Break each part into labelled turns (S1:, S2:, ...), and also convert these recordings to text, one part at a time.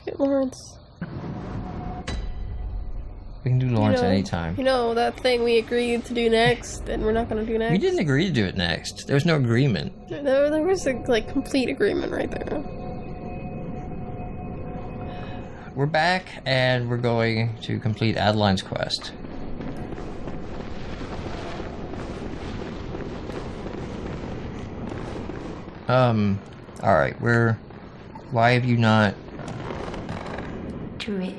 S1: Get Lawrence.
S2: We can do Lawrence anytime.
S1: You know, that thing we agreed to do next, and we're not gonna do next?
S2: We didn't agree to do it next. There was no agreement.
S1: There was a, like, complete agreement right there.
S2: We're back, and we're going to complete Adeline's quest. Alright, why have you not...
S3: Do it.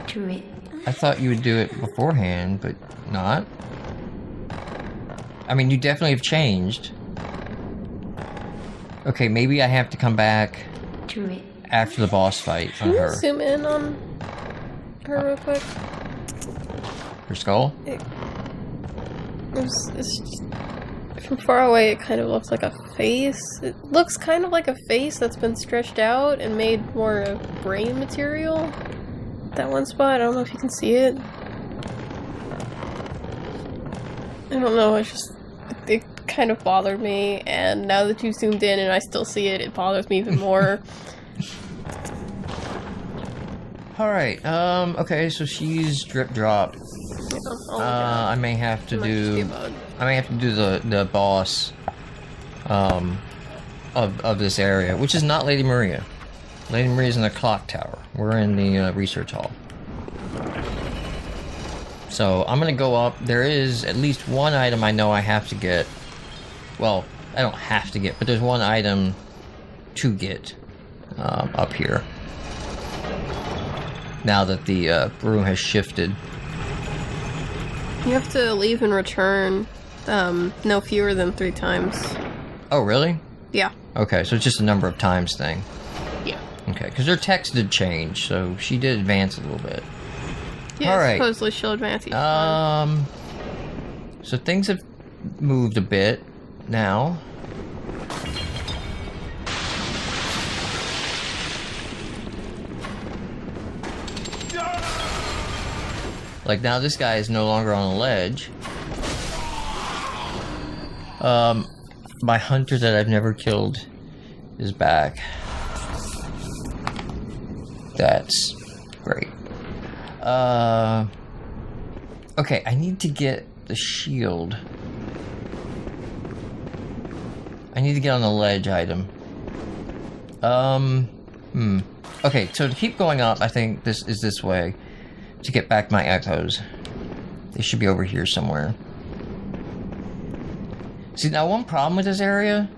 S3: Do it.
S2: I thought you would do it beforehand, but not? I mean, you definitely have changed. Okay, maybe I have to come back
S3: Do it.
S2: after the boss fight on
S1: Can
S2: her.
S1: you zoom in on her real quick?
S2: Her skull?
S1: It's just, from far away, it kind of looks like a face. It looks kind of like a face that's been stretched out and made more of brain material. That one spot, I don't know if you can see it. I don't know, it kind of bothered me, and now that you zoomed in and I still see it, it bothers me even more.
S2: Alright, okay, so she's drip drop. I may have to do the boss of this area, which is not Lady Maria. Lady Maria's in the clock tower. We're in the research hall. So I'm gonna go up. There is at least one item I know I have to get. Well, I don't have to get, but there's one item to get up here. Now that the room has shifted.
S1: You have to leave and return no fewer than 3 times.
S2: Oh, really?
S1: Yeah.
S2: Okay, so it's just a number of times thing.
S1: Yeah.
S2: Okay, because her text did change, so she did advance a little bit.
S1: Yeah,
S2: Alright.
S1: supposedly she'll advance each time.
S2: So things have moved a bit now. Like, now this guy is no longer on a ledge. My hunter that I've never killed is back. That's great. Okay, I need to get the shield. I need to get on the ledge item. Okay, so to keep going up, I think this is this way. To get back my echoes. They should be over here somewhere. See, now one problem with this area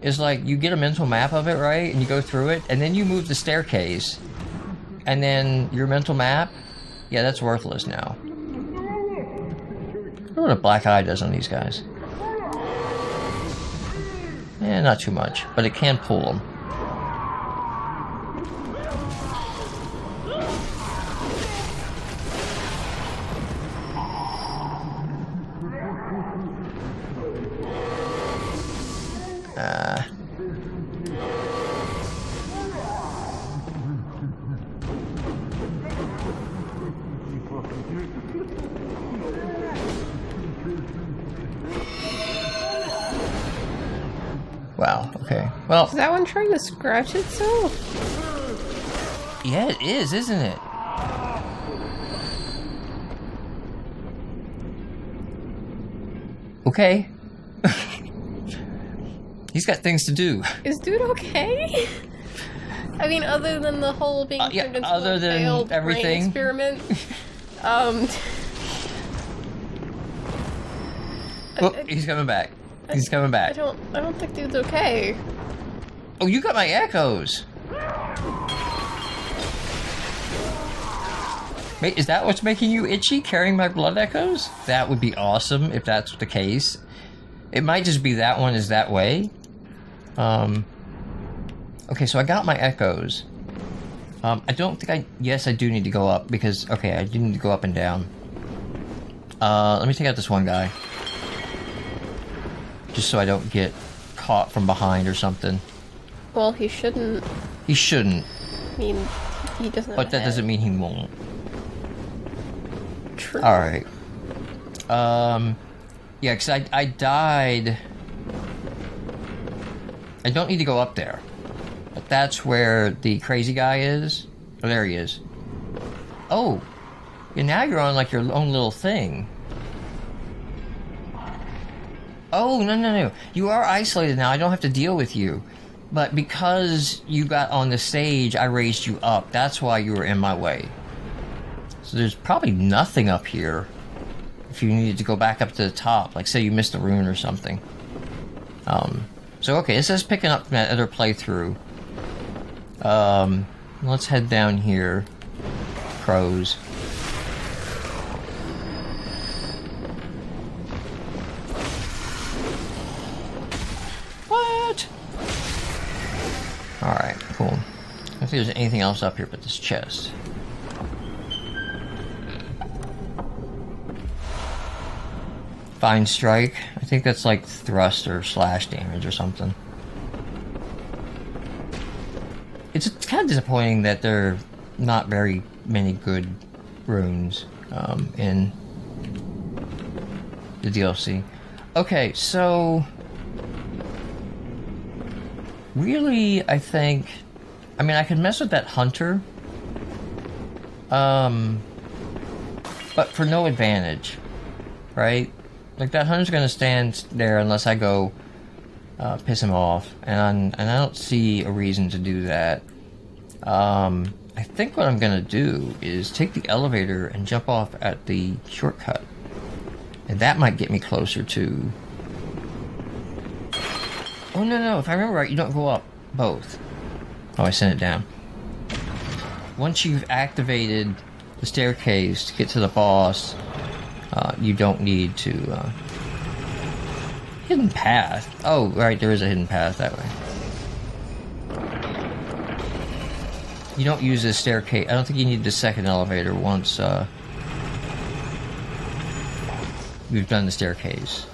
S2: is, like, you get a mental map of it, right? And you go through it, and then you move the staircase. And then your mental map, yeah, that's worthless now. I wonder what a black eye does on these guys. Eh, not too much, but it can pull them. Wow, okay. Well,
S1: Is that one trying to scratch itself?
S2: yeah, it is, isn't it? Okay. He's got things to do.
S1: Is dude okay? I mean, other than the whole being
S2: Yeah,
S1: turned into
S2: other
S1: a
S2: than
S1: failed brain
S2: everything.
S1: experiment.
S2: Oh, he's coming back. He's coming
S1: I
S2: back.
S1: don't think dude's okay.
S2: Oh, you got my echoes. Wait, is that what's making you itchy, carrying my blood echoes? That would be awesome if that's the case. It might just be that one is that way. Okay, so I got my echoes. I don't think yes, I do need to go up because, okay, I do need to go up and down. Let me take out this one guy. Just so I don't get caught from behind or something.
S1: Well, he shouldn't.
S2: He shouldn't.
S1: I mean, he doesn't.
S2: But that doesn't mean he won't.
S1: True.
S2: Alright. Yeah, because I died I don't need to go up there. But that's where the crazy guy is. Oh, there he is. Oh, and now you're on like your own little thing. Oh, no. You are isolated now. I don't have to deal with you. But because you got on the stage, I raised you up. That's why you were in my way. So there's probably nothing up here if you needed to go back up to the top. Like, say you missed a rune or something. So, okay, this is picking up from that other playthrough. Let's head down here. Crows. What? Alright, cool. I don't think there's anything else up here but this chest. Fine strike. I think that's like thrust or slash damage or something. It's kind of disappointing that there are not very many good runes in the DLC. Okay, so really, I think, I mean, I could mess with that hunter, but for no advantage, right? Like, that hunter's gonna stand there unless I go piss him off, and I don't see a reason to do that. I think what I'm gonna do is take the elevator and jump off at the shortcut, and that might get me closer to... Oh, no, if I remember right, you don't go up both. Oh, I sent it down. Once you've activated the staircase to get to the boss, you don't need to... Hidden path. Oh, right, there is a hidden path that way. You don't use this staircase. I don't think you need the second elevator once we've done the staircase.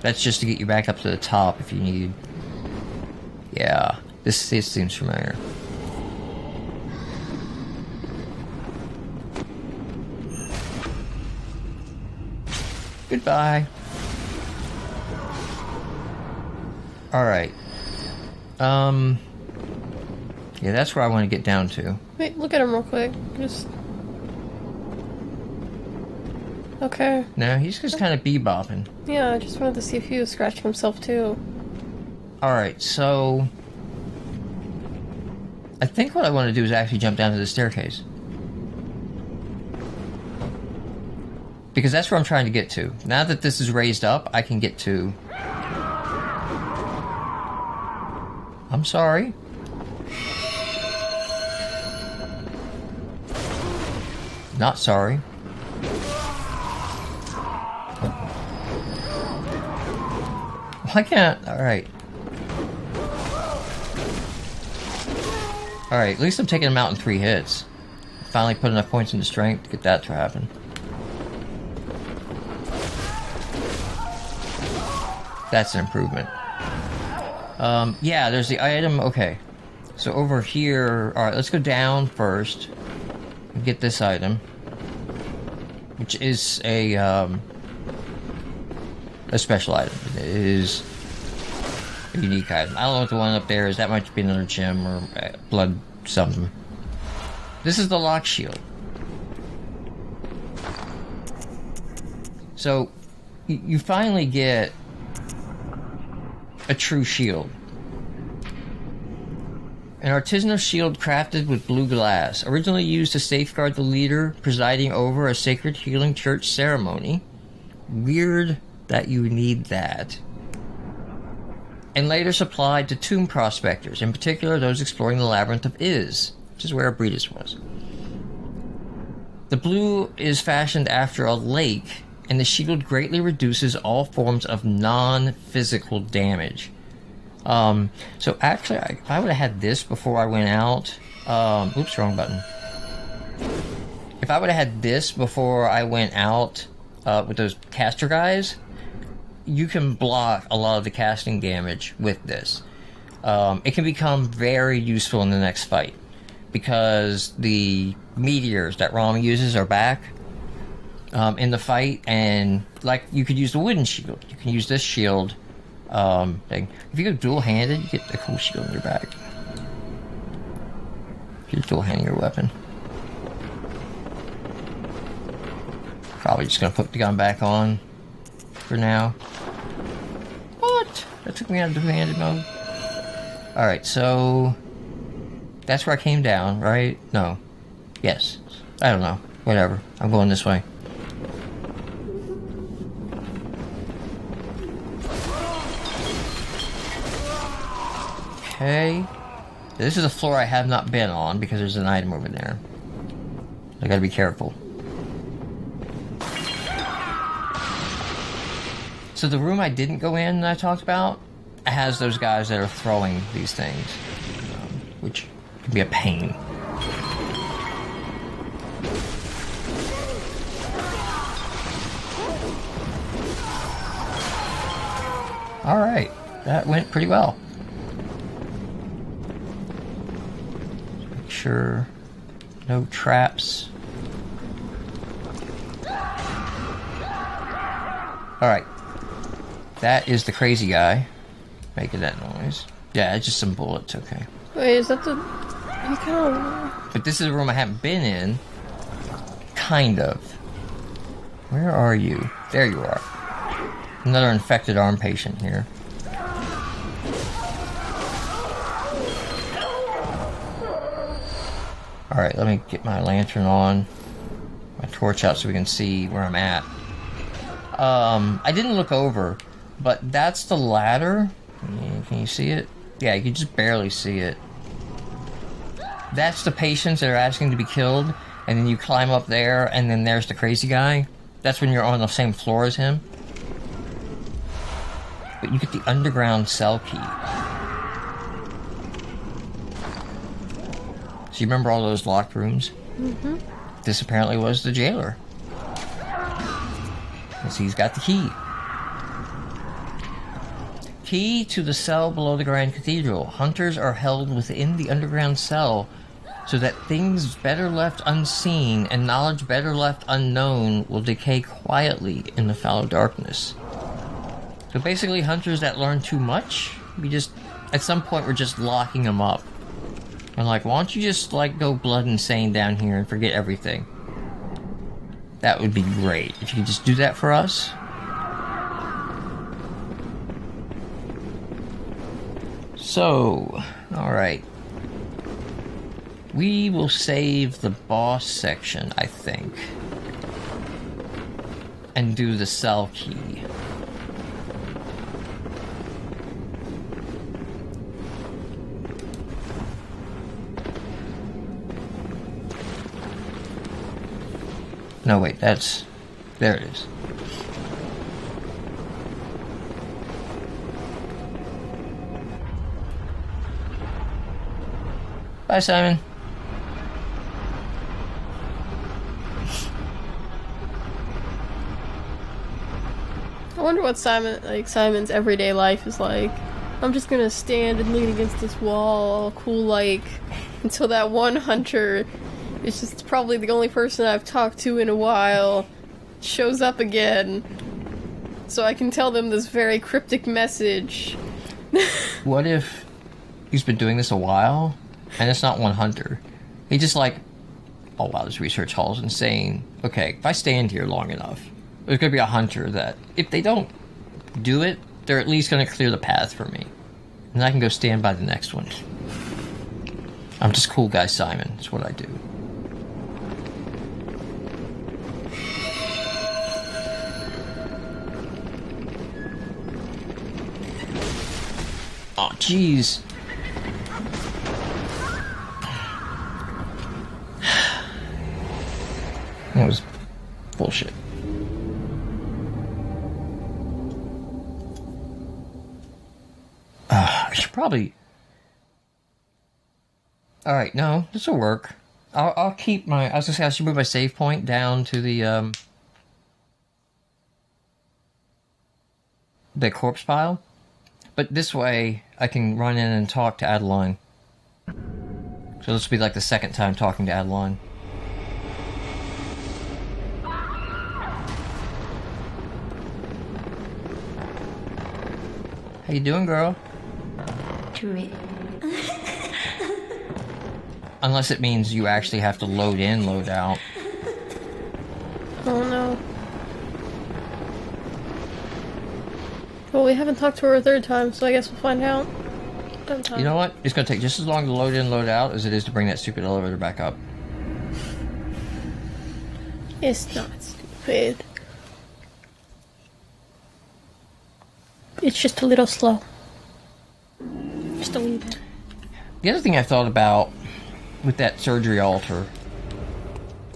S2: That's just to get you back up to the top if you need... Yeah, this seems familiar. Goodbye. Alright. Yeah, that's where I want to get down to.
S1: Wait, look at him real quick. Just... Okay.
S2: No, he's just kind of bebopping.
S1: Yeah, I just wanted to see if he was scratching himself too.
S2: Alright, so... I think what I want to do is actually jump down to the staircase. Because that's where I'm trying to get to. Now that this is raised up, I can get to... I'm sorry. Not sorry. Why can't... Alright. Alright, at least I'm taking him out in 3 hits. Finally put enough points into strength to get that to happen. That's an improvement. Yeah, there's the item. Okay. So over here... Alright, let's go down first. And get this item. Which is a special item. It is a unique item. I don't know what the one up there is. That might be another gem or blood something. This is the lock shield. So, you finally get a true shield. An artisanal shield crafted with blue glass, originally used to safeguard the leader presiding over a sacred healing church ceremony. Weird that you need that. And later supplied to tomb prospectors, in particular those exploring the Labyrinth of Iz, which is where Abretus was. The blue is fashioned after a lake, and the shield greatly reduces all forms of non-physical damage. So actually, if I would have had this before I went out... oops, wrong button. If I would have had this before I went out with those caster guys, you can block a lot of the casting damage with this. It can become very useful in the next fight, because the meteors that Rama uses are back in the fight, and like you could use the wooden shield. You can use this shield thing. If you go dual-handed, you get a cool shield on your back. You're dual-handing your weapon. Probably just gonna put the gun back on for now. What? That took me out of dual-handed mode. Alright, so that's where I came down, right? No. Yes. I don't know. Whatever. I'm going this way. Okay. This is a floor I have not been on because there's an item over there. I gotta be careful. So the room I didn't go in that I talked about has those guys that are throwing these things, which can be a pain. Alright, that went pretty well. Make sure no traps. Alright. That is the crazy guy making that noise. Yeah, it's just some bullets, okay.
S1: Wait, is that the... You kind of...
S2: But this is a room I haven't been in. Kind of. Where are you? There you are. Another infected arm patient here. Alright, let me get my lantern on. My torch out so we can see where I'm at. I didn't look over, but that's the ladder. Can you see it? Yeah, you can just barely see it. That's the patients that are asking to be killed, and then you climb up there, and then there's the crazy guy. That's when you're on the same floor as him. But you get the underground cell key. So you remember all those locked rooms?
S1: Mm-hmm.
S2: This apparently was the jailer. Because he's got the key. Key to the cell below the Grand Cathedral. Hunters are held within the underground cell so that things better left unseen and knowledge better left unknown will decay quietly in the fallow darkness. So basically, hunters that learn too much, we just, at some point, we're just locking them up. And like, why don't you just, like, go blood insane down here and forget everything? That would be great. If you could just do that for us. So, alright. We will save the boss section, I think. And do the cell key. No, wait, that's... There it is. Bye, Simon.
S1: I wonder what Simon's everyday life is like. I'm just gonna stand and lean against this wall, all cool like, until that one hunter, it's just probably the only person I've talked to in a while, shows up again. So I can tell them this very cryptic message.
S2: What if he's been doing this a while, and it's not one hunter? He just like, oh wow, this research hall is insane. Okay, if I stand here long enough, there's gonna be a hunter that, if they don't do it, they're at least gonna clear the path for me. And I can go stand by the next one. I'm just cool guy Simon, that's what I do. Oh, jeez. That was bullshit. I should probably... Alright, no, this will work. I'll keep my... I was gonna say I should move my save point down to the corpse pile. But this way, I can run in and talk to Adeline. So this will be like the second time talking to Adeline. How you doing, girl? Unless it means you actually have to load in, load out.
S1: Oh no. Well, we haven't talked to her a third time, so I guess we'll find out. Sometime.
S2: You know what? It's gonna take just as long to load in, load out as it is to bring that stupid elevator back up.
S1: It's not stupid. It's just a little slow. Just a wee bit.
S2: The other thing I thought about with that surgery altar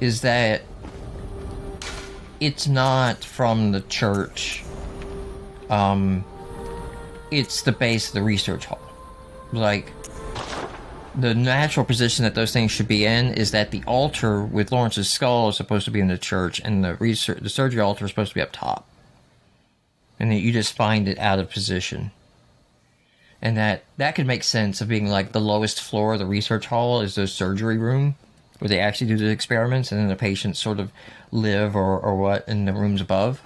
S2: is that it's not from the church. It's the base of the research hall. Like, the natural position that those things should be in is that the altar with Lawrence's skull is supposed to be in the church, and the surgery altar is supposed to be up top. And that you just find it out of position. And that could make sense of being like the lowest floor of the research hall is the surgery room, where they actually do the experiments, and then the patients sort of live or what in the rooms above.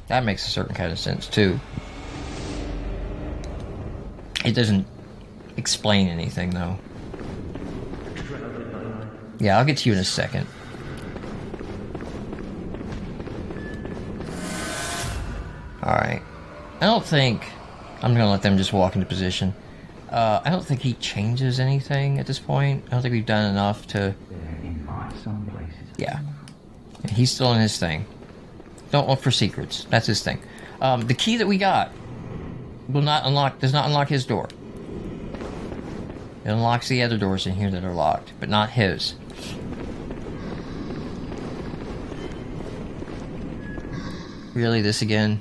S2: That makes a certain kind of sense, too. It doesn't explain anything, though. Yeah, I'll get to you in a second. Alright. I don't think... I'm gonna let them just walk into position. I don't think he changes anything at this point. I don't think we've done enough to... Yeah. He's still in his thing. Don't look for secrets. That's his thing. The key that we got will not unlock, does not unlock his door. It unlocks the other doors in here that are locked, but not his. Really, this again?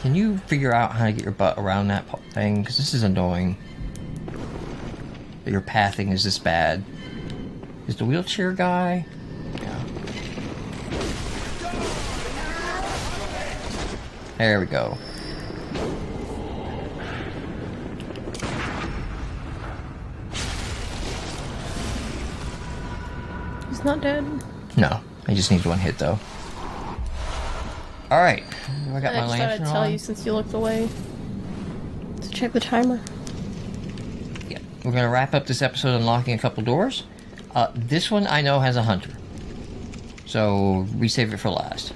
S2: Can you figure out how to get your butt around that thing? Because this is annoying. That your pathing is this bad. Is the wheelchair guy? Yeah. There we go.
S1: He's not dead.
S2: No, he just needs one hit though. All right, I got my
S1: I just thought
S2: lantern
S1: I'd tell
S2: on.
S1: you since you looked away to check the timer.
S2: Yeah, we're gonna wrap up this episode unlocking a couple doors. This one I know has a hunter, so we save it for last.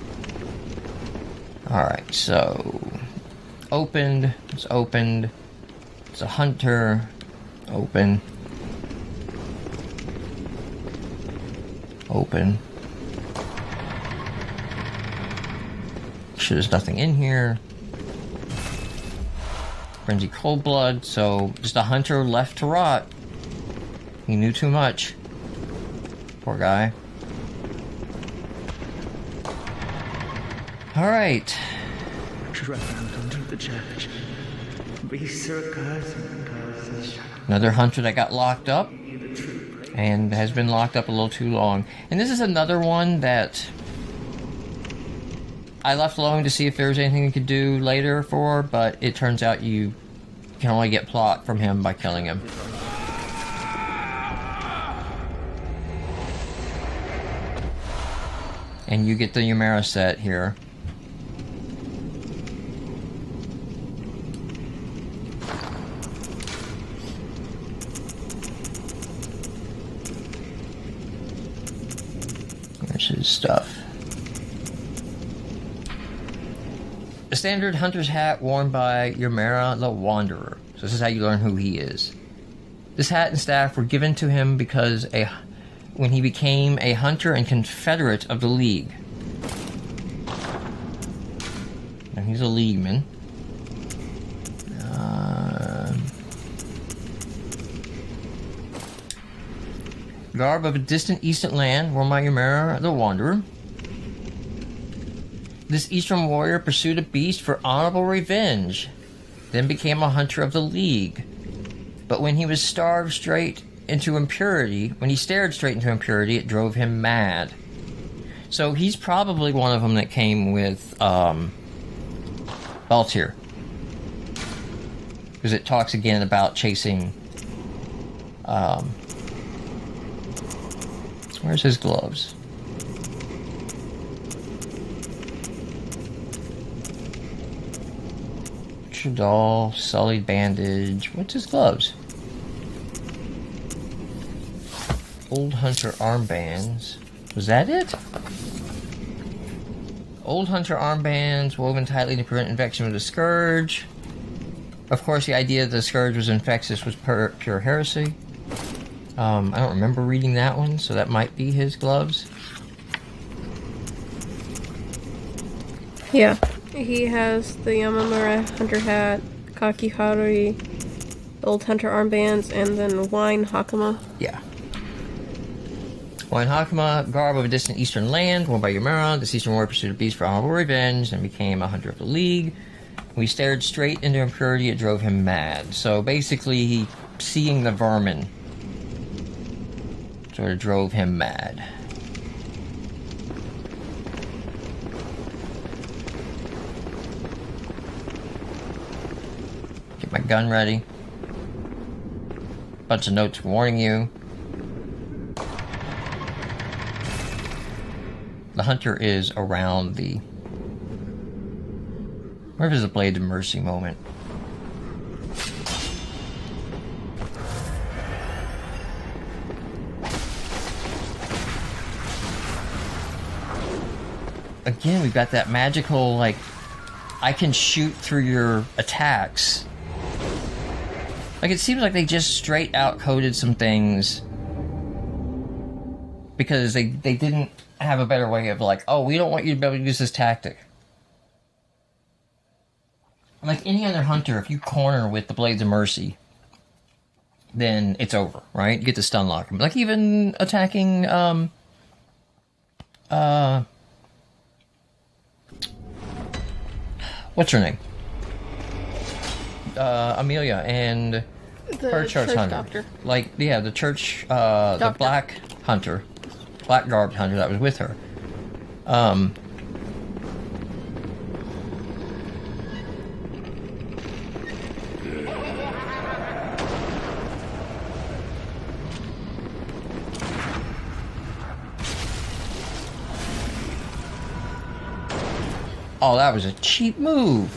S2: All right, so opened. It's opened. It's a hunter. Open. Open. Sure, there's nothing in here. Frenzy cold blood, so just a hunter left to rot. He knew too much. Poor guy. Alright. Another hunter that got locked up. And has been locked up a little too long. And this is another one that I left alone to see if there was anything you could do later for, but it turns out you can only get plot from him by killing him. And you get the Yumera set here. There's his stuff. A standard hunter's hat worn by Yumera the Wanderer. So this is how you learn who he is. This hat and staff were given to him because when he became a hunter and confederate of the League. And he's a Leagueman. Garb of a distant eastern land, worn by Yumera the Wanderer. This eastern warrior pursued a beast for honorable revenge, then became a hunter of the League. But when he stared straight into impurity, it drove him mad. So he's probably one of them that came with Baltir. Because it talks again about chasing Where's his gloves? Doll, sullied bandage. What's his gloves? Old Hunter armbands. Was that it? Old Hunter armbands woven tightly to prevent infection with the scourge. Of course, the idea that the scourge was infectious was pure heresy. I don't remember reading that one, so that might be his gloves.
S1: Yeah. He has the Yamamura Hunter hat, Kakihari, Old Hunter armbands, and then Wine Hakama.
S2: Yeah. Wine Hakama, garb of a distant eastern land, worn by Yamura. This eastern warrior pursued a beast for honorable revenge and became a hunter of the League. When he stared straight into impurity, it drove him mad. So basically, he seeing the vermin sort of drove him mad. My gun ready. Bunch of notes warning you. The hunter is around the... Where is the Blade of Mercy moment? Again, we've got that magical, like, I can shoot through your attacks. Like, it seems like they just straight out coded some things because they didn't have a better way of, like, oh, we don't want you to be able to use this tactic. Like any other hunter, if you corner with the Blades of Mercy, then it's over, right? You get to stun lock him. Like, even attacking, what's her name? Amelia and her church hunter.
S1: Doctor.
S2: Like, yeah, the church, the black hunter, black garbed hunter that was with her. Oh, that was a cheap move.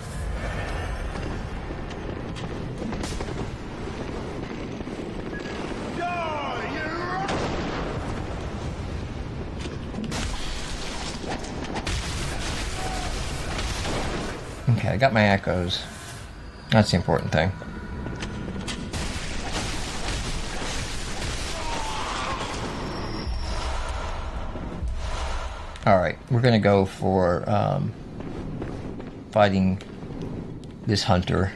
S2: Okay, I got my echoes. That's the important thing. Alright, we're gonna go for fighting this hunter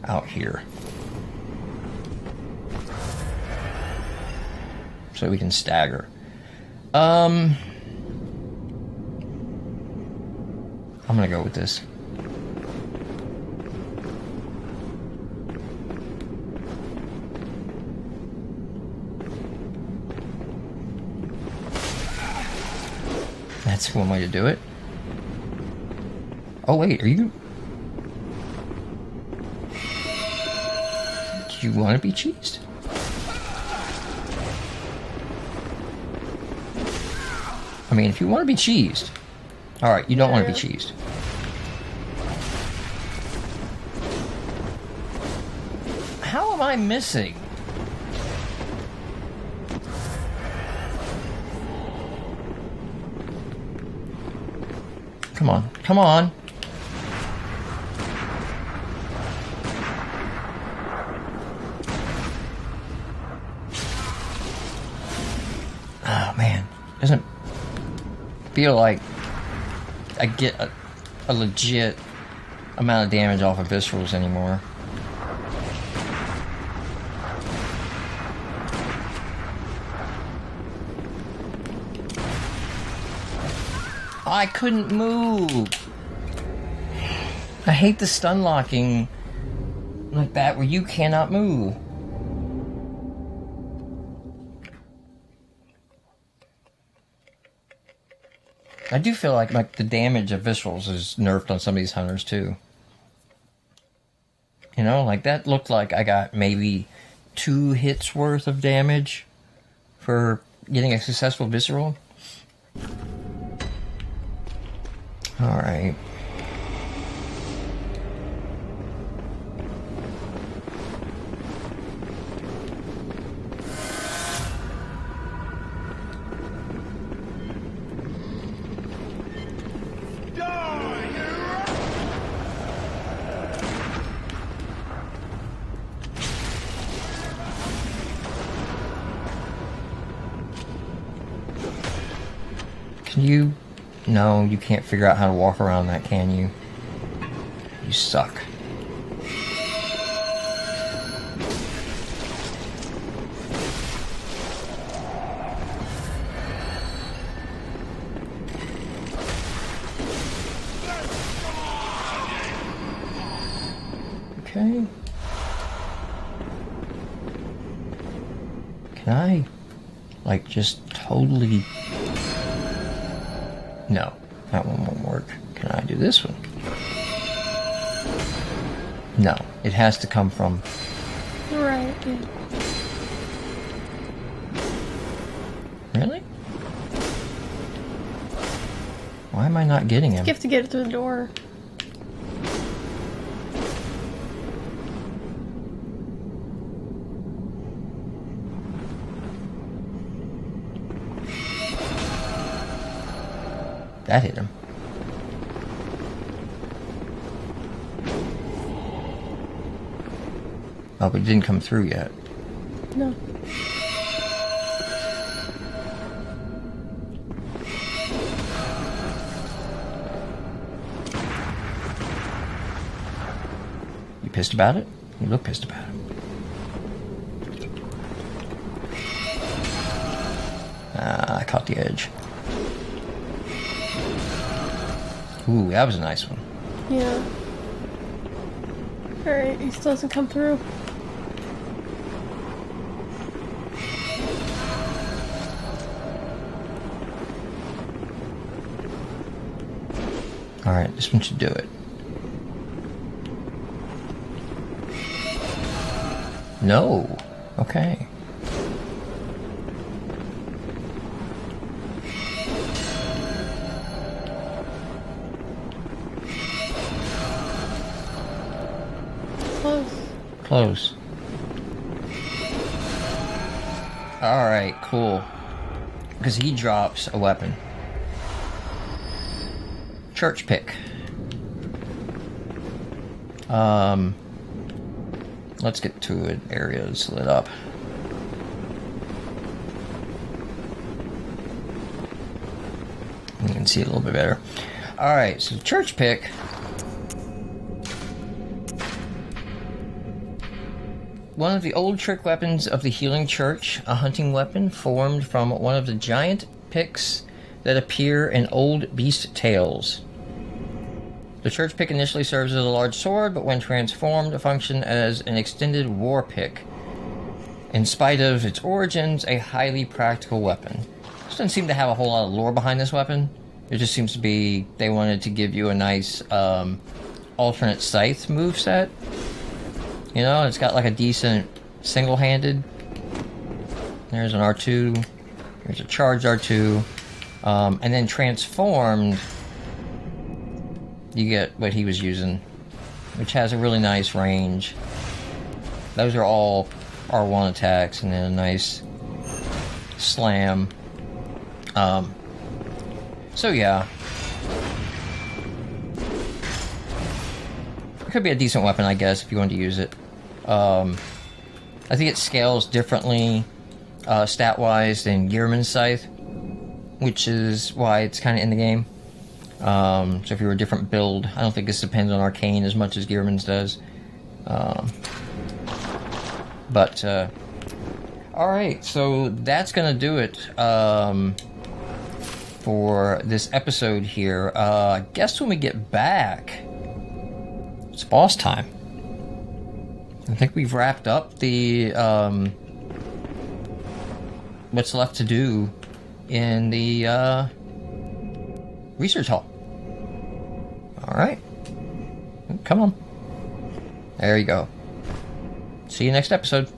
S2: out here. So we can stagger. I'm gonna go with this. That's one way to do it. Oh wait, are you... Do you want to be cheesed? I mean, if you want to be cheesed... Alright, you don't want to be cheesed. How am I missing? Come on, come on. Oh man, doesn't feel like I get a legit amount of damage off of viscerals anymore. I couldn't move. I hate the stun locking like that where you cannot move. I do feel like the damage of viscerals is nerfed on some of these hunters too. You know, like that looked like I got maybe 2 hits worth of damage for getting a successful visceral. Alright. Can you... No, you can't figure out how to walk around that, can you? You suck. Okay. Can I, like, just totally... No, that one won't work. Can I do this one? No, it has to come from...
S1: Right, yeah.
S2: Really? Why am I not getting him?
S1: You have to get it through the door.
S2: That hit him. Oh, but it didn't come through yet.
S1: No.
S2: You pissed about it? You look pissed about it. Ah, I caught the edge. Ooh, that was a nice one.
S1: Yeah. Alright, he still doesn't come through.
S2: Alright, this one should do it. No. Okay. Close. Alright, cool. Because he drops a weapon. Church pick. Let's get to an area that's lit up. You can see it a little bit better. Alright, so church pick. One of the old trick weapons of the Healing Church, a hunting weapon formed from one of the giant picks that appear in old beast tales. The church pick initially serves as a large sword, but when transformed, functions as an extended war pick. In spite of its origins, a highly practical weapon. This doesn't seem to have a whole lot of lore behind this weapon. It just seems to be they wanted to give you a nice alternate scythe moveset. You know, it's got like a decent single-handed. There's an R2. There's a charged R2. And then transformed, you get what he was using, which has a really nice range. Those are all R1 attacks, and then a nice slam. So yeah. It could be a decent weapon, I guess, if you wanted to use it. I think it scales differently stat-wise than Gearman's Scythe, which is why it's kind of in the game. So if you're a different build, I don't think this depends on Arcane as much as Gearman's does. Alright, so that's going to do it for this episode here. I guess when we get back, it's boss time. I think we've wrapped up the what's left to do in the research hall. Alright. Come on. There you go. See you next episode.